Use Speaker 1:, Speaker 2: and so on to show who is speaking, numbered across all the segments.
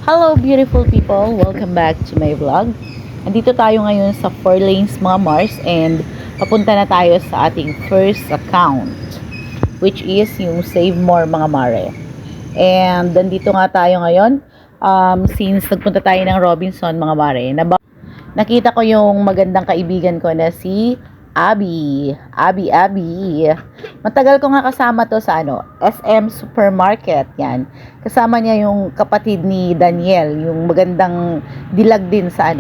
Speaker 1: Hello beautiful people! Welcome back to my vlog. Andito tayo ngayon sa 4 lanes mga Mars and papunta na tayo sa ating first account, which is yung Save More mga Mare. And nandito nga tayo ngayon since nagpunta tayo ng Robinson mga Mare. Nakita ko yung magandang kaibigan ko na si Abby. Matagal ko nga kasama to sa SM Supermarket. Yan. Kasama niya yung kapatid ni Daniel, yung magandang dilag din sa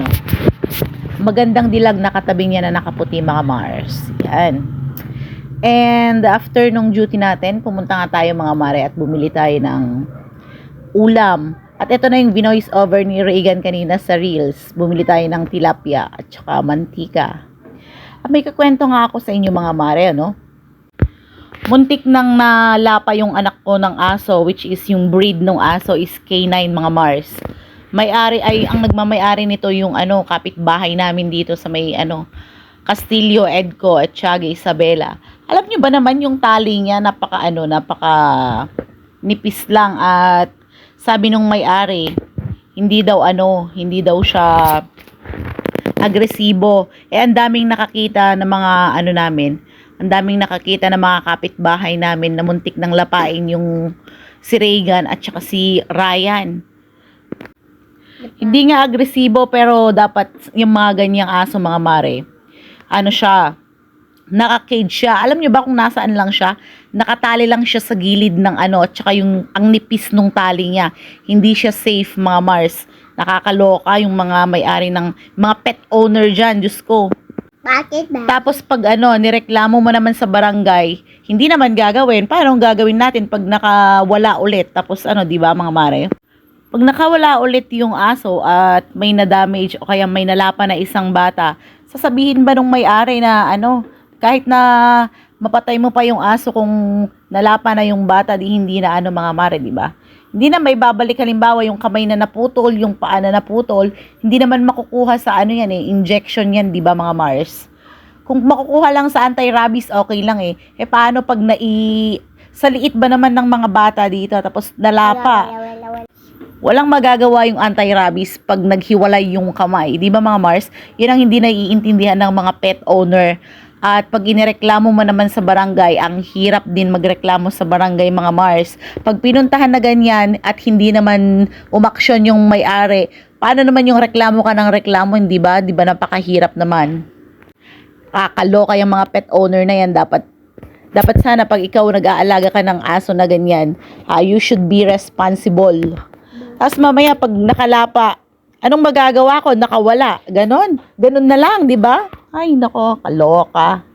Speaker 1: magandang dilag na katabi niya na nakaputi mga Mars. Yan. And after nung duty natin, pumunta nga tayo mga Mare at bumili tayo ng ulam. At ito na yung voice over ni Reagan kanina sa Reels. Bumili tayo ng tilapia at saka mantika. At may kakwento nga ako sa inyo mga Mare, Muntik nang nalapa yung anak ko ng aso, which is yung breed ng aso is K9 mga Mars. Ang nagmamay-ari nito yung kapitbahay namin dito sa may Castillo Edco at Tiaga Isabela. Alam niyo ba naman yung tali niya napaka nipis lang, at sabi nung may-ari hindi daw siya agresibo. Ang daming nakakita ng mga ang daming nakakita ng mga kapitbahay namin na muntik nang lapain yung si Reagan at saka si Ryan. Hindi nga agresibo, pero dapat yung mga ganyang aso mga Mare, naka-cage siya. Alam niyo ba kung nasaan lang siya? Nakatali lang siya sa gilid ng at saka ang nipis nung tali niya. Hindi siya safe mga Mars. Nakakaloka yung mga may-ari ng mga pet owner dyan, Diyos ko.
Speaker 2: Bakit ba?
Speaker 1: Tapos pag nireklamo mo naman sa barangay, hindi naman gagawin. Paano gagawin natin pag nakawala ulit? Tapos di ba mga Mare? Pag nakawala ulit yung aso at may na-damage o kaya may nalapa na isang bata, sasabihin ba nung may-ari na kahit na mapatay mo pa yung aso kung nalapa na yung bata, hindi na mga Mare, di ba? Hindi na may babalik, halimbawa yung kamay na naputol, yung paa na naputol, hindi naman makukuha sa injection yan, di ba mga Mars? Kung makukuha lang sa anti-rabies, okay lang paano pag sa liit ba naman ng mga bata dito, tapos nalapa? Walang magagawa yung anti-rabies pag naghiwalay yung kamay, di ba mga Mars? Yun ang hindi naiintindihan ng mga pet owner. At pag inireklamo mo naman sa barangay, ang hirap din magreklamo sa barangay mga Mars. Pag pinuntahan na ganyan at hindi naman umaksyon yung may-ari, paano naman yung reklamo ka ng reklamo, hindi ba? Di ba napakahirap naman? Kakaloka yung mga pet owner na yan. Dapat sana pag ikaw nag-aalaga ka ng aso na ganyan, you should be responsible. Tapos mamaya pag nakalapa, anong magagawa ko? Nakawala. Ganon na lang, di ba? Ay, nako, kaloka.